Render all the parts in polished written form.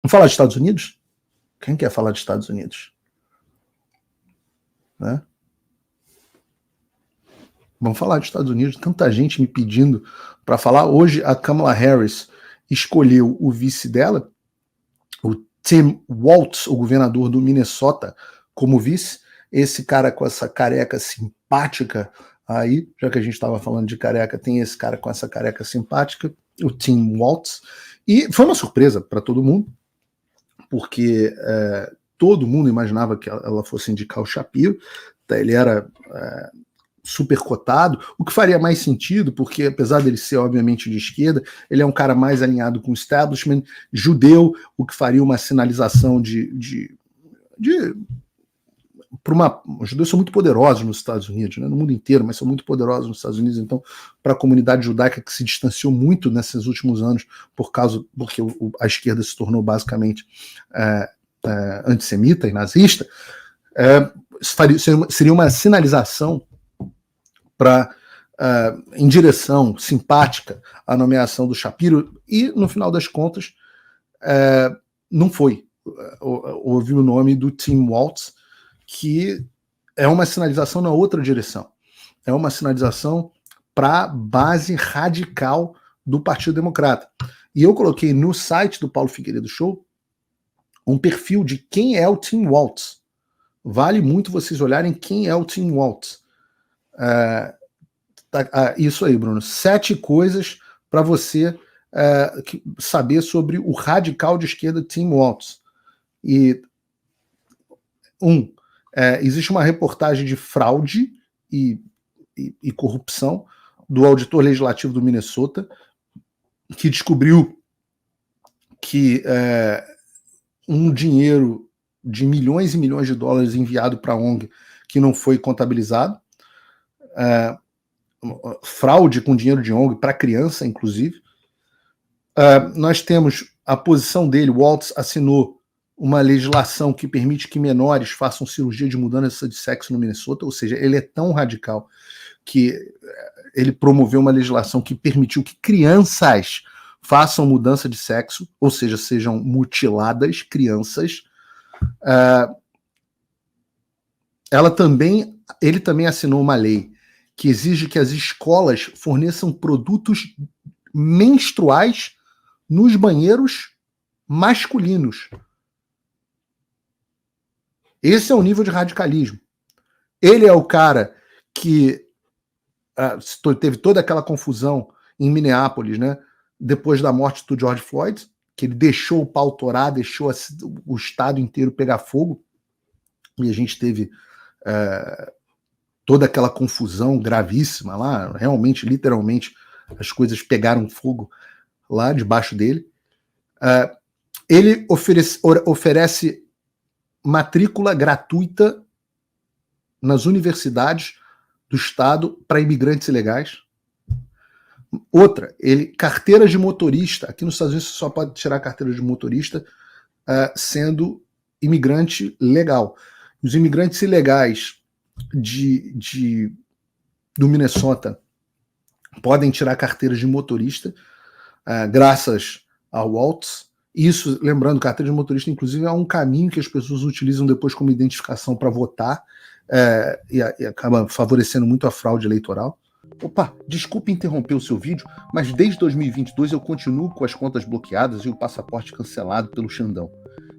Vamos falar de Estados Unidos? Quem quer falar de Estados Unidos? Né? Vamos falar dos Estados Unidos. Tanta gente me pedindo para falar. Hoje a Kamala Harris escolheu o vice dela, o Tim Walz, o governador do Minnesota, como vice. Esse cara com essa careca simpática aí, já que a gente estava falando de careca, tem esse cara com essa careca simpática, o Tim Walz. E foi uma surpresa para todo mundo, porque todo mundo imaginava que ela fosse indicar o Shapiro. Ele era super cotado, o que faria mais sentido, porque apesar dele ser obviamente de esquerda, ele é um cara mais alinhado com o establishment judeu, o que faria uma sinalização os judeus são muito poderosos nos Estados Unidos, né, no mundo inteiro, mas são muito poderosos nos Estados Unidos. Então, para a comunidade judaica que se distanciou muito nesses últimos anos porque a esquerda se tornou basicamente antissemita e nazista, seria uma sinalização em direção simpática à nomeação do Shapiro, e no final das contas não foi. Houve o nome do Tim Walz, que é uma sinalização na outra direção. É uma sinalização para a base radical do Partido Democrata. E eu coloquei no site do Paulo Figueiredo Show um perfil de quem é o Tim Walz. Vale muito vocês olharem quem é o Tim Walz. Isso aí, Bruno. 7 coisas para você saber sobre o radical de esquerda Tim Walz. E existe uma reportagem de fraude e corrupção do auditor legislativo do Minnesota, que descobriu que um dinheiro de milhões e milhões de dólares enviado para a ONG que não foi contabilizado, fraude com dinheiro de ONG para criança, inclusive. Nós temos a posição dele. O Walz assinou uma legislação que permite que menores façam cirurgia de mudança de sexo no Minnesota, ou seja, ele é tão radical que ele promoveu uma legislação que permitiu que crianças façam mudança de sexo, ou seja, sejam mutiladas crianças. Ele também assinou uma lei que exige que as escolas forneçam produtos menstruais nos banheiros masculinos. Esse é o nível de radicalismo. Ele é o cara que teve toda aquela confusão em Minneapolis, né, depois da morte do George Floyd, que ele deixou o pau torar, deixou o estado inteiro pegar fogo, e a gente teve toda aquela confusão gravíssima lá, realmente, literalmente, as coisas pegaram fogo lá debaixo dele. Ele oferece matrícula gratuita nas universidades do estado para imigrantes ilegais. Outra, carteira de motorista. Aqui nos Estados Unidos você só pode tirar carteira de motorista sendo imigrante legal. Os imigrantes ilegais do Minnesota podem tirar carteira de motorista graças ao Walz. Isso, lembrando, carteira de motorista, inclusive, é um caminho que as pessoas utilizam depois como identificação para votar, e acaba favorecendo muito a fraude eleitoral. Opa, desculpe interromper o seu vídeo, mas desde 2022 eu continuo com as contas bloqueadas e o passaporte cancelado pelo Xandão.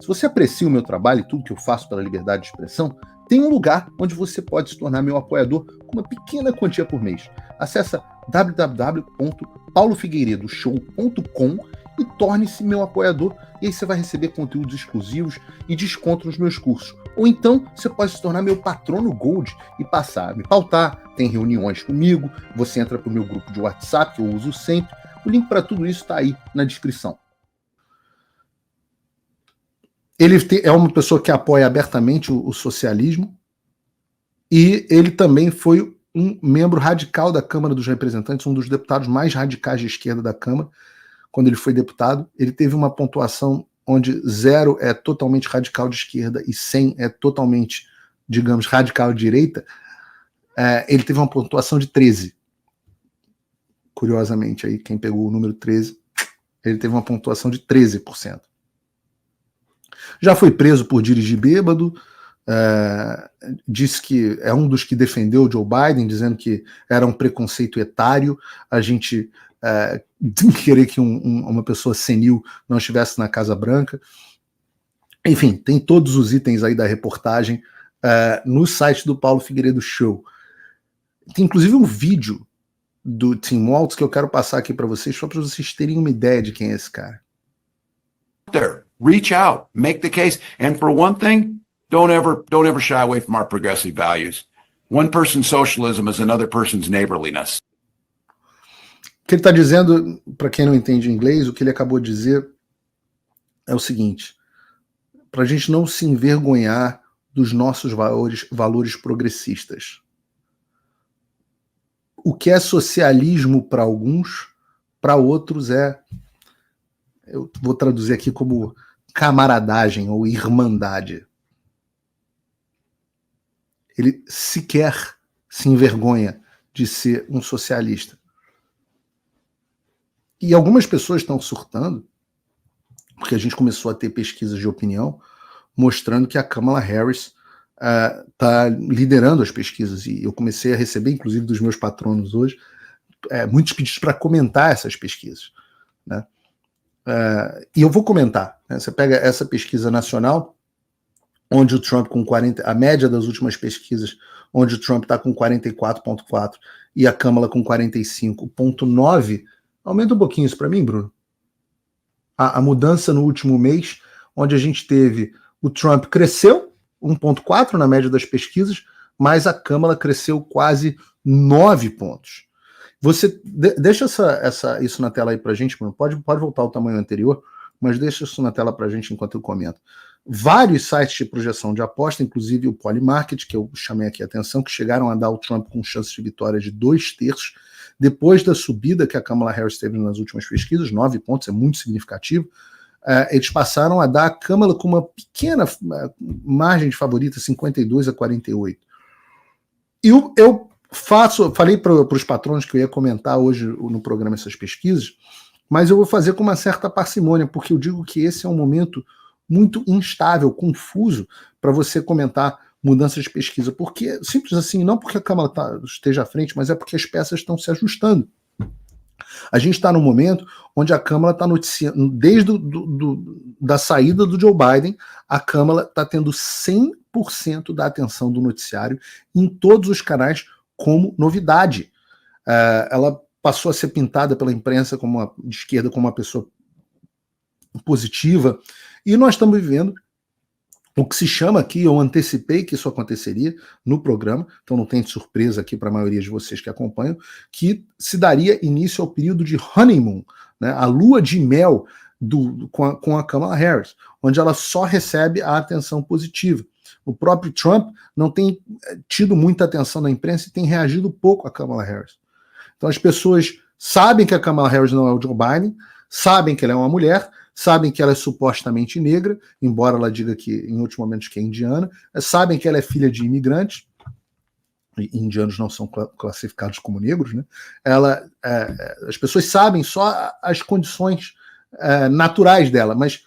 Se você aprecia o meu trabalho e tudo que eu faço pela liberdade de expressão, tem um lugar onde você pode se tornar meu apoiador com uma pequena quantia por mês. Acesse www.paulofigueiredoshow.com e torne-se meu apoiador, e aí você vai receber conteúdos exclusivos e desconto nos meus cursos. Ou então você pode se tornar meu patrono Gold e passar a me pautar, tem reuniões comigo, você entra para o meu grupo de WhatsApp, que eu uso sempre. O link para tudo isso está aí na descrição. Ele é uma pessoa que apoia abertamente o socialismo, e ele também foi um membro radical da Câmara dos Representantes, um dos deputados mais radicais de esquerda da Câmara. Quando ele foi deputado, ele teve uma pontuação onde 0 é totalmente radical de esquerda e 100 é totalmente, digamos, radical de direita. Ele teve uma pontuação de 13. Curiosamente, aí quem pegou o número 13, ele teve uma pontuação de 13%. Já foi preso por dirigir bêbado, disse que é um dos que defendeu o Joe Biden, dizendo que era um preconceito etário a gente querer que uma pessoa senil não estivesse na Casa Branca. Enfim, tem todos os itens aí da reportagem no site do Paulo Figueiredo Show. Tem inclusive um vídeo do Tim Waltz que eu quero passar aqui para vocês, só para vocês terem uma ideia de quem é esse cara. There, reach out, make the case, and for one thing, don't ever shy away from our progressive values. One person's socialism is another person's neighborliness. O que ele está dizendo, para quem não entende inglês, o que ele acabou de dizer é o seguinte: para a gente não se envergonhar dos nossos valores progressistas. O que é socialismo para alguns, para outros eu vou traduzir aqui como camaradagem ou irmandade. Ele sequer se envergonha de ser um socialista. E algumas pessoas estão surtando, porque a gente começou a ter pesquisas de opinião mostrando que a Kamala Harris está liderando as pesquisas. E eu comecei a receber, inclusive dos meus patronos hoje, muitos pedidos para comentar essas pesquisas, né? E eu vou comentar, né? Você pega essa pesquisa nacional, onde o Trump com 40, a média das últimas pesquisas, onde o Trump está com 44,4 e a Kamala com 45,9. Aumenta um pouquinho isso para mim, Bruno. A mudança no último mês, onde a gente teve o Trump cresceu 1,4 na média das pesquisas, mas a Kamala cresceu quase 9 pontos. Você deixa isso na tela aí para a gente, Bruno. Pode voltar ao tamanho anterior, mas deixa isso na tela para a gente enquanto eu comento. Vários sites de projeção de aposta, inclusive o Polymarket, que eu chamei aqui a atenção, que chegaram a dar o Trump com chances de vitória de 2/3, depois da subida que a Kamala Harris teve nas últimas pesquisas, 9 pontos, é muito significativo. Eles passaram a dar a Kamala com uma pequena margem de favorita, 52-48. E eu falei para os patrões que eu ia comentar hoje no programa essas pesquisas, mas eu vou fazer com uma certa parcimônia, porque eu digo que esse é um momento muito instável, confuso, para você comentar mudanças de pesquisa, porque, simples assim, não porque a Kamala esteja à frente, mas é porque as peças estão se ajustando. A gente está num momento onde a Kamala está noticiando, desde da saída do Joe Biden, a Kamala está tendo 100% da atenção do noticiário em todos os canais como novidade. Ela passou a ser pintada pela imprensa de esquerda como uma pessoa positiva, e nós estamos vivendo o que se chama aqui, eu antecipei que isso aconteceria no programa, então não tem surpresa aqui para a maioria de vocês que acompanham, que se daria início ao período de honeymoon, né, a lua de mel com a Kamala Harris, onde ela só recebe a atenção positiva. O próprio Trump não tem tido muita atenção da imprensa e tem reagido pouco a Kamala Harris. Então as pessoas sabem que a Kamala Harris não é o Joe Biden, sabem que ela é uma mulher, sabem que ela é supostamente negra, embora ela diga que em outros momentos que é indiana, sabem que ela é filha de imigrantes, e indianos não são classificados como negros, né? As pessoas sabem só as condições naturais dela, mas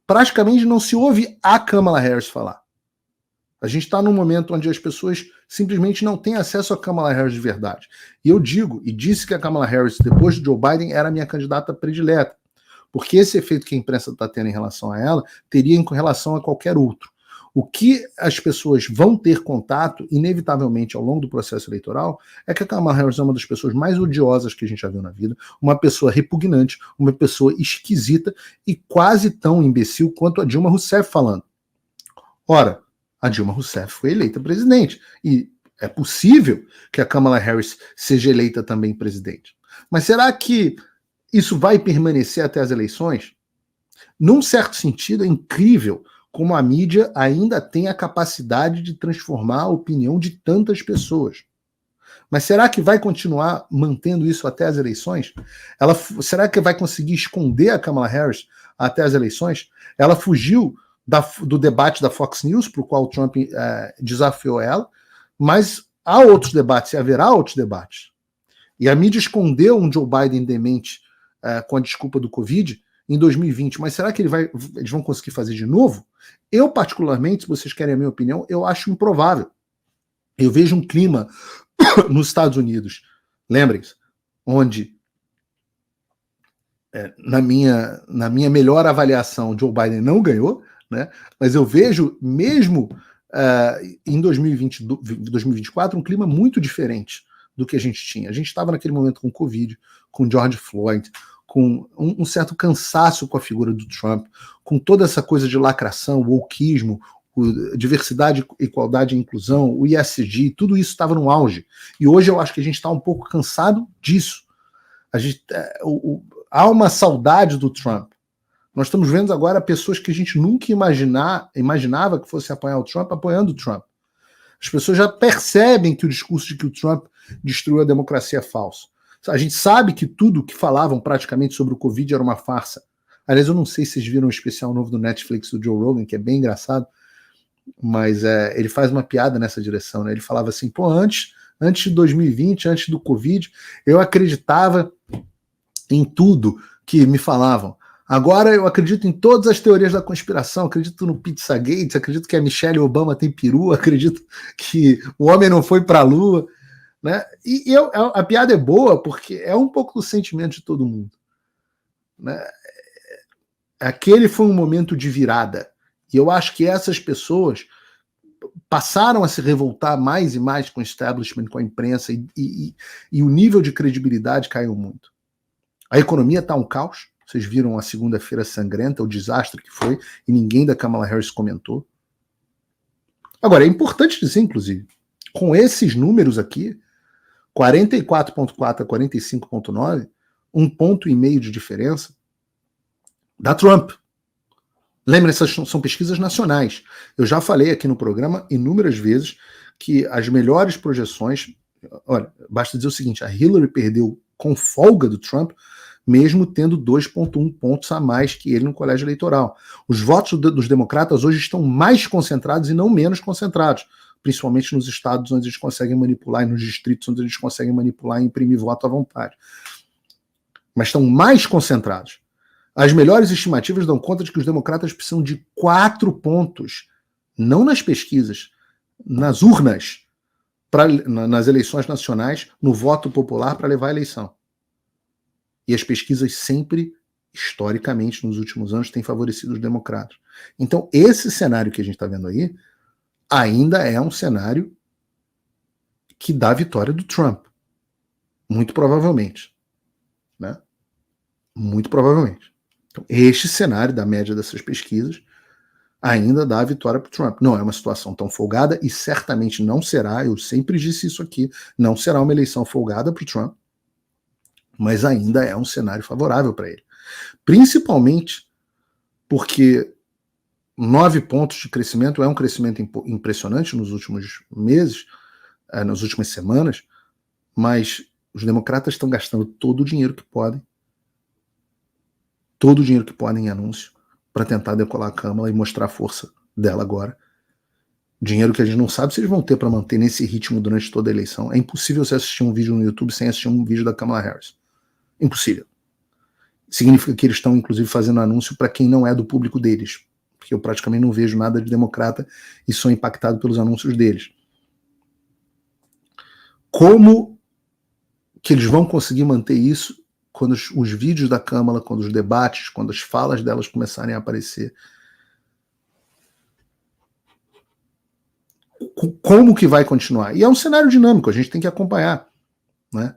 praticamente não se ouve a Kamala Harris falar. A gente está num momento onde as pessoas simplesmente não têm acesso a Kamala Harris de verdade. E eu digo, e disse que a Kamala Harris, depois de Joe Biden, era a minha candidata predileta. Porque esse efeito que a imprensa está tendo em relação a ela, teria em relação a qualquer outro. O que as pessoas vão ter contato, inevitavelmente, ao longo do processo eleitoral, é que a Kamala Harris é uma das pessoas mais odiosas que a gente já viu na vida, uma pessoa repugnante, uma pessoa esquisita e quase tão imbecil quanto a Dilma Rousseff falando. Ora, a Dilma Rousseff foi eleita presidente, e é possível que a Kamala Harris seja eleita também presidente. Mas será que isso vai permanecer até as eleições? Num certo sentido, é incrível como a mídia ainda tem a capacidade de transformar a opinião de tantas pessoas. Mas será que vai continuar mantendo isso até as eleições? Será que vai conseguir esconder a Kamala Harris até as eleições? Ela fugiu do debate da Fox News, para o qual o Trump desafiou ela, mas há outros debates, e haverá outros debates. E a mídia escondeu um Joe Biden demente com a desculpa do Covid, em 2020, mas será que eles vão conseguir fazer de novo? Eu, particularmente, se vocês querem a minha opinião, eu acho improvável. Eu vejo um clima nos Estados Unidos, lembrem-se, onde, na minha melhor avaliação, Joe Biden não ganhou, né? Mas eu vejo, mesmo em 2024, um clima muito diferente do que a gente tinha. A gente estava naquele momento com Covid, com George Floyd, com um certo cansaço com a figura do Trump, com toda essa coisa de lacração, o wokeismo, diversidade, igualdade e inclusão, o ESG, tudo isso estava no auge. E hoje eu acho que a gente está um pouco cansado disso. Há uma saudade do Trump. Nós estamos vendo agora pessoas que a gente nunca imaginava que fosse apoiar o Trump, apoiando o Trump. As pessoas já percebem que o discurso de que o Trump destruiu a democracia é falso. A gente sabe que tudo que falavam praticamente sobre o Covid era uma farsa. Aliás, eu não sei se vocês viram o especial novo do Netflix do Joe Rogan, que é bem engraçado, mas ele faz uma piada nessa direção, né? Ele falava assim, antes de 2020, antes do Covid, eu acreditava em tudo que me falavam. Agora eu acredito em todas as teorias da conspiração, acredito no Pizzagate, acredito que a Michelle Obama tem peru, acredito que o homem não foi para a Lua, né? E a piada é boa porque é um pouco do sentimento de todo mundo, né? Aquele foi um momento de virada. E eu acho que essas pessoas passaram a se revoltar mais e mais com o establishment, com a imprensa, e o nível de credibilidade caiu muito. A economia está um caos. Vocês viram a segunda-feira sangrenta, o desastre que foi, e ninguém da Kamala Harris comentou. Agora, é importante dizer, inclusive, com esses números aqui, 44,4 a 45,9, 1,5 ponto de diferença, da Trump. Lembrem, essas são pesquisas nacionais. Eu já falei aqui no programa inúmeras vezes que as melhores projeções... Olha, basta dizer o seguinte, a Hillary perdeu com folga do Trump, mesmo tendo 2,1 pontos a mais que ele no colégio eleitoral. Os votos dos democratas hoje estão mais concentrados e não menos concentrados, principalmente nos estados onde eles conseguem manipular e nos distritos onde eles conseguem manipular e imprimir voto à vontade. Mas estão mais concentrados. As melhores estimativas dão conta de que os democratas precisam de 4 pontos, não nas pesquisas, nas urnas, nas eleições nacionais, no voto popular para levar a eleição. E as pesquisas sempre, historicamente, nos últimos anos, têm favorecido os democratas. Então, esse cenário que a gente está vendo aí ainda é um cenário que dá a vitória do Trump. Muito provavelmente. Né? Muito provavelmente. Então, este cenário da média dessas pesquisas ainda dá a vitória para o Trump. Não é uma situação tão folgada e certamente não será, eu sempre disse isso aqui, não será uma eleição folgada para o Trump, mas ainda é um cenário favorável para ele. Principalmente porque 9 pontos de crescimento é um crescimento impressionante nos últimos meses, nas últimas semanas, mas os democratas estão gastando todo o dinheiro que podem em anúncio para tentar decolar a Câmara e mostrar a força dela agora. Dinheiro que a gente não sabe se eles vão ter para manter nesse ritmo durante toda a eleição. É impossível você assistir um vídeo no YouTube sem assistir um vídeo da Kamala Harris. Impossível. Significa que eles estão, inclusive, fazendo anúncio para quem não é do público deles. Porque eu praticamente não vejo nada de democrata e sou impactado pelos anúncios deles. Como que eles vão conseguir manter isso quando os vídeos da Câmara, quando os debates, quando as falas delas começarem a aparecer? Como que vai continuar? E é um cenário dinâmico, a gente tem que acompanhar. Né?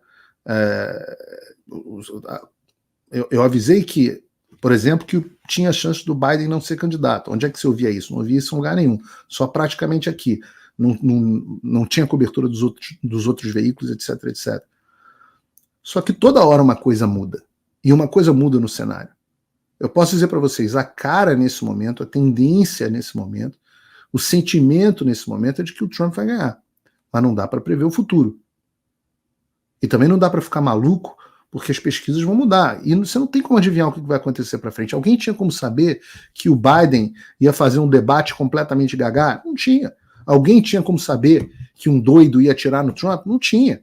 Eu avisei que, por exemplo, que tinha chance do Biden não ser candidato. Onde é que você ouvia isso? Não ouvia isso em lugar nenhum. Só praticamente aqui. Não tinha cobertura dos outros veículos, etc, etc. Só que toda hora uma coisa muda. E uma coisa muda no cenário. Eu posso dizer para vocês, a cara nesse momento, a tendência nesse momento, o sentimento nesse momento é de que o Trump vai ganhar. Mas não dá para prever o futuro. E também não dá para ficar maluco, porque as pesquisas vão mudar. E você não tem como adivinhar o que vai acontecer para frente. Alguém tinha como saber que o Biden ia fazer um debate completamente gaga? Não tinha. Alguém tinha como saber que um doido ia atirar no Trump? Não tinha.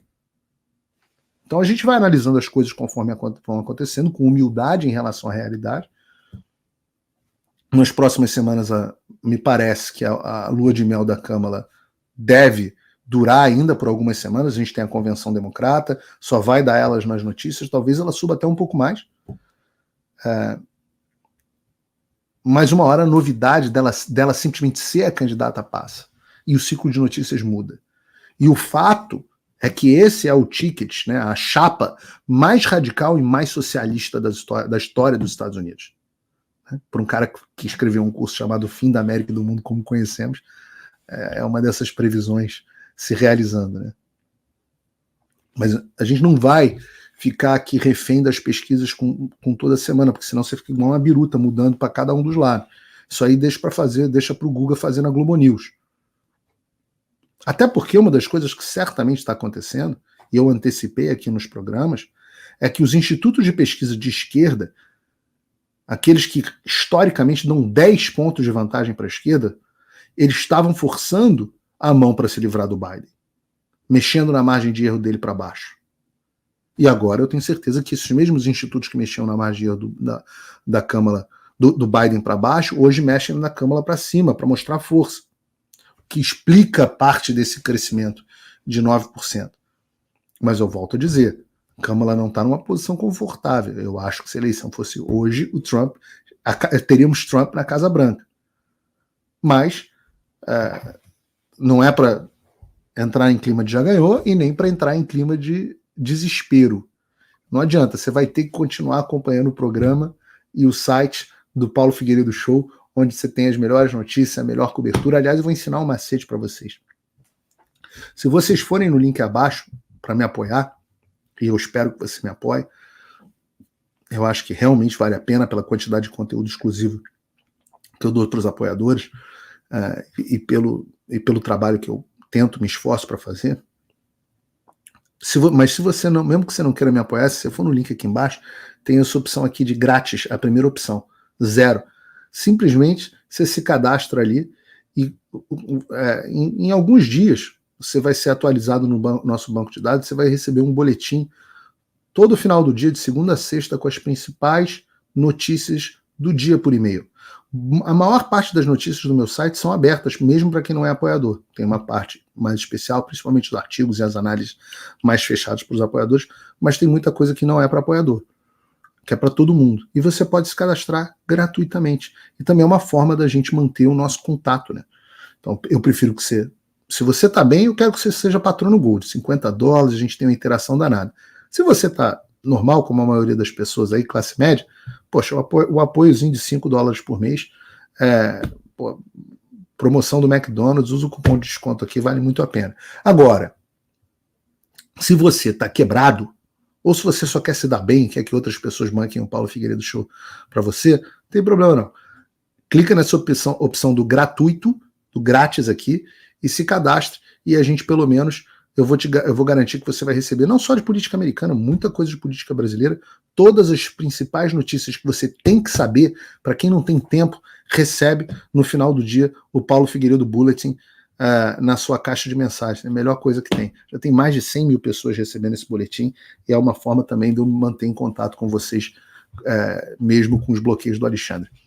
Então a gente vai analisando as coisas conforme vão acontecendo, com humildade em relação à realidade, nas próximas semanas, me parece que a lua de mel da Câmara deve durar ainda por algumas semanas. A gente tem a convenção democrata, só vai dar elas nas notícias, talvez ela suba até um pouco mais. Mas uma hora a novidade dela simplesmente ser a candidata passa. E o ciclo de notícias muda. E o fato é que esse é o ticket, né, a chapa mais radical e mais socialista da história dos Estados Unidos. Por um cara que escreveu um curso chamado Fim da América e do Mundo Como Conhecemos, é uma dessas previsões se realizando. Né? Mas a gente não vai ficar aqui refém das pesquisas com toda semana, porque senão você fica igual uma biruta mudando para cada um dos lados. Isso aí deixa para o Guga fazer na Globo News. Até porque uma das coisas que certamente está acontecendo, e eu antecipei aqui nos programas, é que os institutos de pesquisa de esquerda, aqueles que historicamente dão 10 pontos de vantagem para a esquerda, eles estavam forçando a mão para se livrar do Biden, mexendo na margem de erro dele para baixo. E agora eu tenho certeza que esses mesmos institutos que mexiam na margem de erro da Câmara do Biden para baixo, hoje mexem na Câmara para cima, para mostrar força, que explica parte desse crescimento de 9%. Mas eu volto a dizer, a Câmara não está numa posição confortável. Eu acho que se a eleição fosse hoje, teríamos Trump na Casa Branca. Mas não é para entrar em clima de já ganhou e nem para entrar em clima de desespero. Não adianta, você vai ter que continuar acompanhando o programa e o site do Paulo Figueiredo Show, onde você tem as melhores notícias, a melhor cobertura. Aliás, eu vou ensinar um macete para vocês. Se vocês forem no link abaixo para me apoiar, e eu espero que você me apoie, eu acho que realmente vale a pena pela quantidade de conteúdo exclusivo que eu dou para os apoiadores e pelo trabalho que eu tento, me esforço para fazer. Mas se você não, mesmo que você não queira me apoiar, se você for no link aqui embaixo, tem essa opção aqui de grátis, a primeira opção, 0. Simplesmente você se cadastra ali e em alguns dias você vai ser atualizado no nosso banco de dados, você vai receber um boletim todo final do dia, de segunda a sexta, com as principais notícias do dia por e-mail. A maior parte das notícias do meu site são abertas, mesmo para quem não é apoiador. Tem uma parte mais especial, principalmente dos artigos e as análises mais fechadas para os apoiadores, mas tem muita coisa que não é para apoiador, que é para todo mundo. E você pode se cadastrar gratuitamente. E também é uma forma da gente manter o nosso contato, né? Então, eu prefiro que você... Se você está bem, eu quero que você seja patrono Gold. $50, a gente tem uma interação danada. Se você está normal, como a maioria das pessoas aí, classe média, poxa, o apoiozinho de $5 por mês, promoção do McDonald's, usa o cupom de desconto aqui, vale muito a pena. Agora, se você está quebrado, ou se você só quer se dar bem, quer que outras pessoas banquem o Paulo Figueiredo Show para você, não tem problema não. Clica nessa opção do gratuito, do grátis aqui, e se cadastre, e a gente pelo menos, eu vou garantir que você vai receber, não só de política americana, muita coisa de política brasileira, todas as principais notícias que você tem que saber, para quem não tem tempo, recebe no final do dia o Paulo Figueiredo Bulletin na sua caixa de mensagens. É a melhor coisa que tem. Já tem mais de 100 mil pessoas recebendo esse boletim, e é uma forma também de eu me manter em contato com vocês, mesmo com os bloqueios do Alexandre.